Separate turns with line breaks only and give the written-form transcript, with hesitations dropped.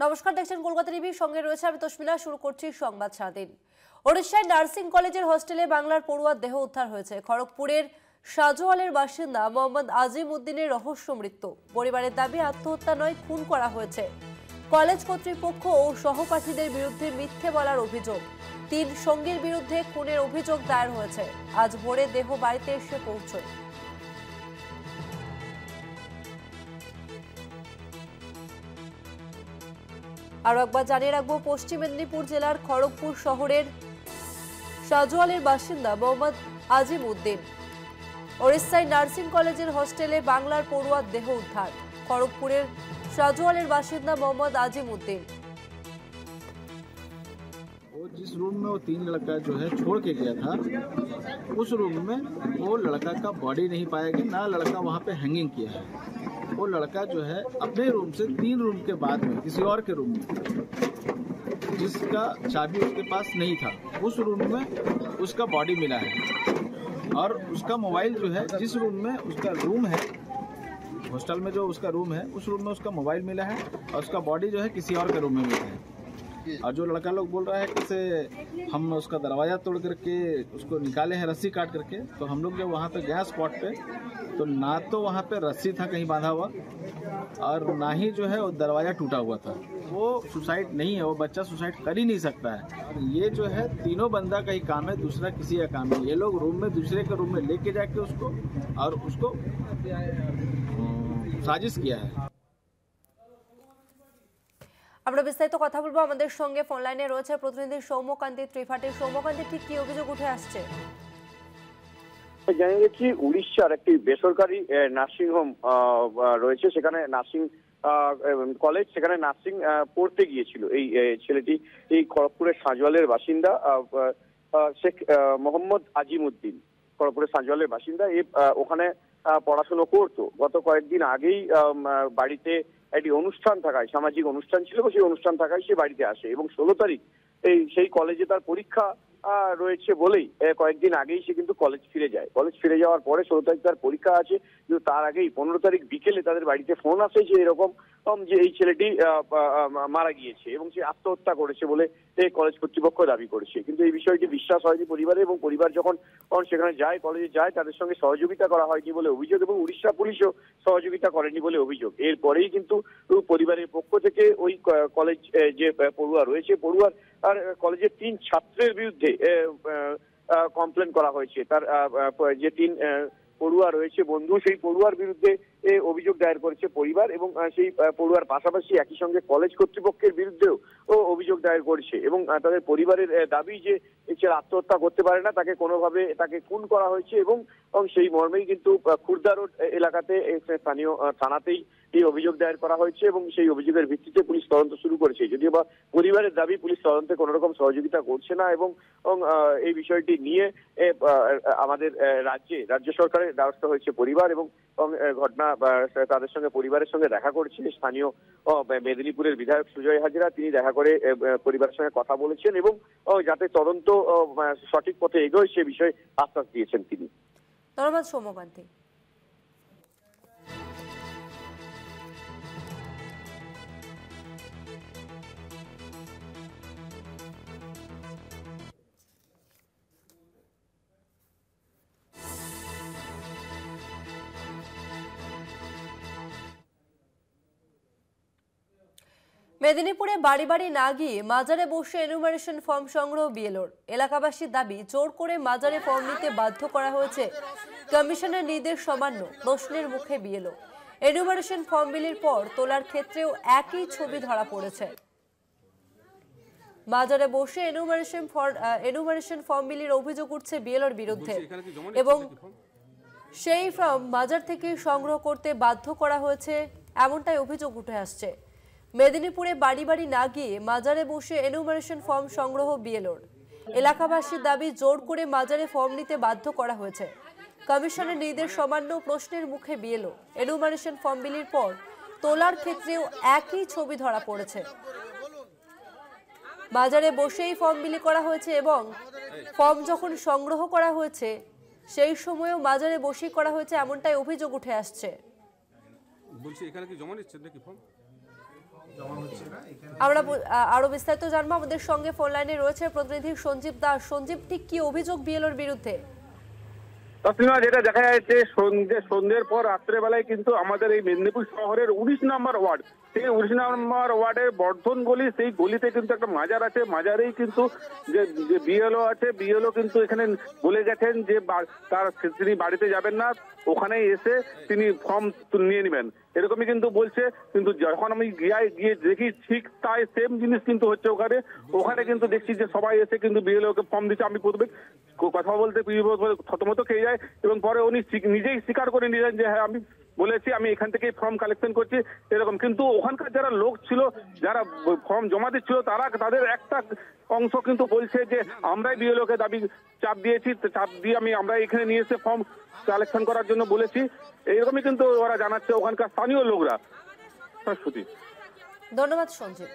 নমস্কার, দেখছেন কলকাতা টিভির সঙ্গে রয়েছে আমি তসমিলা। শুরু করছি সংবাদ স্বাধীন। ওড়িশায় নার্সিং কলেজের হোস্টেলে বাংলার পড়ুয়ার দেহ উদ্ধার হয়েছে। খড়গপুরের সাজোয়ালের বাসিন্দা মোহাম্মদ আজিম উদ্দিনের রহস্য মৃত্যু। পরিবারের দাবি আত্মহত্যা নয়, খুন করা হয়েছে। কলেজ কর্তৃপক্ষ ও সহপাঠীদের বিরুদ্ধে মিথ্যে বলার অভিযোগ। 3 সঙ্গীর বিরুদ্ধে খুনের অভিযোগ দায়ের হয়েছে। আজ ভোরে দেহ বাড়িতে এসে পৌঁছয়। আরো একবার জানিয়ে রাখবো, পশ্চিম মেদিনীপুর জেলার খড়গপুর শহরের সাজোয়ালের বাসিন্দা মোহাম্মদ আজিম উদ্দিন। ওড়িশায় নার্সিং কলেজের হোস্টেলে বাংলার পড়ুয়ার দেহ উদ্ধার। খড়গপুরের সাজোয়ালের বাসিন্দা মোহাম্মদ আজিম उद्दीन।
वो जिस रूम में वो 3 लड़का जो है छोड़ के गया था, उस रूम में वो लड़का का बॉडी नहीं पाया गया, ना लड़का वहाँ पे हैंगिंग किया है। वो लड़का जो है अपने रूम से 3 रूम के बाद में किसी और के रूम में, जिसका चाबी उसके पास नहीं था, उस रूम में उसका बॉडी मिला है। और उसका मोबाइल जो है, जिस रूम में उसका रूम है, हॉस्टल में जो उसका रूम है, उस रूम में उसका मोबाइल मिला है और उसका बॉडी जो है किसी और के रूम में मिला है। और जो लड़का लोग बोल रहा है कि से हम उसका दरवाज़ा तोड़ करके उसको निकाले हैं रस्सी काट करके, तो हम लोग जब वहाँ पे गए स्पॉट पे, तो ना तो वहाँ पे रस्सी था कहीं बांधा हुआ और ना ही जो है वो दरवाज़ा टूटा हुआ था। वो सुसाइड नहीं है, वो बच्चा सुसाइड कर ही नहीं सकता है। और ये जो है तीनों बंदा का ही काम है, दूसरा किसी का काम नहीं। ये लोग रूम में दूसरे के रूम में लेके जाके उसको और उसको साजिश किया है।
আমরা বিস্তারিত কথা বলবো। আমাদের সঙ্গে ফোন লাইনে রয়েছে প্রতিনিধি সৌম্যকান্তি ত্রিপাঠী। সৌম্যকান্তি, ঠিক কি অভিযোগ উঠে আসছে?
জানিয়ে দিচ্ছি, উড়িষ্যার একটি বেসরকারি নার্সিং হোম রয়েছে, সেখানে নার্সিং কলেজ, সেখানে নার্সিং পড়তে গিয়েছিল এই ছেলেটি। এই খড়গপুরের সাজোয়ালের বাসিন্দা শেখ মোহাম্মদ আজিম উদ্দিন, খড়গপুরের সাজোয়ালের বাসিন্দা। ওখানে পড়াশোনা করতো। গত কয়েকদিন আগেই বাড়িতে একটি অনুষ্ঠান থাকায়, সামাজিক অনুষ্ঠান ছিল, সেই অনুষ্ঠান থাকায় সে বাড়িতে আসে এবং 16 তারিখ সেই কলেজে তার পরীক্ষা রয়েছে বলেই কয়েকদিন আগেই সে কিন্তু কলেজ ফিরে যায়। কলেজ ফিরে যাওয়ার পরে 16 তারিখ তার পরীক্ষা আছে, কিন্তু তার আগেই 15 তারিখ বিকেলে তাদের বাড়িতে ফোন আসে যে এরকম যে এই ছেলেটি মারা গিয়েছে এবং সে আত্মহত্যা করেছে বলে কলেজ কর্তৃপক্ষ দাবি করেছে। কিন্তু এই বিষয়টি বিশ্বাস হয়নি পরিবারে, এবং পরিবার যখন সেখানে যায়, কলেজে যায়, তাদের সঙ্গে সহযোগিতা করা হয়নি বলে অভিযোগ এবং উড়িষ্যা পুলিশও সহযোগিতা করেনি বলে অভিযোগ। এরপরেই কিন্তু পরিবারের পক্ষ থেকে ওই কলেজ যে পড়ুয়া রয়েছে, পড়ুয়ার আর কলেজের 3 ছাত্রের বিরুদ্ধে কমপ্লেন করা হয়েছে। তার যে 3 পড়ুয়া রয়েছে বন্ধু, সেই পড়ুয়ার বিরুদ্ধে অভিযোগ দায়ের করেছে পরিবার, এবং সেই পড়ুয়ার পাশাপাশি একই সঙ্গে কলেজ কর্তৃপক্ষের বিরুদ্ধেও অভিযোগ দায়ের করেছে। এবং তাদের পরিবারের দাবি যে ছেলে আত্মহত্যা করতে পারে না, তাকে কোনোভাবে তাকে খুন করা হয়েছে। এবং সেই মর্মেই কিন্তু খুর্দা রোড এলাকাতে স্থানীয় থানাতেই এই অভিযোগ দায়ের করা হয়েছে এবং সেই অভিযোগের ভিত্তিতে পুলিশ তদন্ত শুরু করেছে। যদিও বা পরিবারের দাবি পুলিশ তদন্তে কোনো রকম সহযোগিতা করছে না, এবং এই বিষয়টি নিয়ে আমাদের রাজ্য সরকারের দ্বারস্থ হয়েছে পরিবার, এবং ঘটনা তাদের সঙ্গে পরিবারের সঙ্গে দেখা করছে স্থানীয় মেদিনীপুরের বিধায়ক সুজয় হাজরা। তিনি দেখা করে পরিবারের সঙ্গে কথা বলেছেন এবং যাতে তদন্ত সঠিক পথে এগোয় সে বিষয়ে আশ্বাস দিয়েছেন তিনি।
ধন্যবাদ সৌম্যকান্তি। মেদিনীপুরে বাড়ি বাড়ি না গিয়ে মাজারে বসে এনুমারেশন ফর্ম সংগ্রহ বিএলওর। এলাকাবাসীর দাবি, জোর করে মাজারে ফর্ম নিতে বাধ্য করা হয়েছে। কমিশনের নির্দেশ অমান্য, প্রশ্নের মুখে বিএলও। এনুমারেশন ফর্ম বিলির পর তোলার ক্ষেত্রেও একই ছবি ধরা পড়েছে। মাজারে বসে এনুমারেশন ফর্ম বিলির অভিযোগ উঠছে বিএলওর বিরুদ্ধে, এবং সেই ফর্ম মাজার থেকে সংগ্রহ করতে বাধ্য করা হয়েছে, এমনটাই অভিযোগ উঠে আসছে। মেদিনীপুরে বাড়ি বাড়ি না গিয়ে মাজারে বসে এনুমারেশন ফর্ম সংগ্রহ বিএলওর। এলাকাবাসীর দাবি, জোর করে মাজারে ফর্ম নিতে বাধ্য করা হয়েছে। কমিশনের নির্দেশ অমান্য, প্রশ্নের মুখে বিএলও। এনুমারেশন ফর্ম বিলির পর তোলার ক্ষেত্রেও একই ছবি ধরা পড়েছে। বাজারে বসেই ফর্ম বিলি করা হয়েছে এবং ফর্ম যখন সংগ্রহ করা হয়েছে সেই সময়ও বাজারে বসেই করা হয়েছে, এমনটাই অভিযোগ উঠে আসছে।
বলছি এখানে কি জমা নিচ্ছেন নাকি ফর্ম? জমা হচ্ছে না,
আমরা আরো বিস্তারিত জানবো। আমাদের সঙ্গে ফোন লাইনে রয়েছে প্রতিনিধি সঞ্জীব দাস। সঞ্জীব, ঠিক কি অভিযোগ বিএলওর বিরুদ্ধে?
তসলিমা, যেটা দেখা যাচ্ছে সন্ধ্যের পর রাত্রেবেলায় কিন্তু আমাদের এই মেদিনীপুর শহরের 19 নম্বর ওয়ার্ড, সেই 19 নম্বর ওয়ার্ডের বর্ধন গলি, সেই গলিতে কিন্তু একটা মাজার আছে। মাজারেই কিন্তু যে বিএলও আছে, বিএলও কিন্তু এখানে বলে গেছেন যে তিনি বাড়িতে যাবেন না, ওখানেই এসে তিনি ফর্ম নিয়ে নেবেন, এরকমই কিন্তু বলছে। কিন্তু যখন আমি গিয়ে দেখি ঠিক তাই সেম জিনিস কিন্তু হচ্ছে ওখানে কিন্তু দেখছি যে সবাই এসে কিন্তু বিএলও কে ফর্ম দিচ্ছে। আমি প্রথমে কথা বলতে থতমত খেয়ে যায় এবং পরে উনি নিজেই স্বীকার করে নিলেন যে হ্যাঁ আমি বলেছি, আমি এখান থেকেই ফর্ম কালেকশন করছি এরকম। কিন্তু ওখানকার যারা লোক ছিল, যারা ফর্ম জমা দিচ্ছিল, তাদের একটা অংশ কিন্তু বলছে যে আমরাই বিএলও কে চাপ দিয়েছি, চাপ দিয়ে আমরা এখানে নিয়ে এসে ফর্ম কালেকশন করার জন্য বলেছি, এইরকমই কিন্তু ওরা জানাচ্ছে ওখানকার স্থানীয় লোকরা।
ধন্যবাদ সঞ্জীব।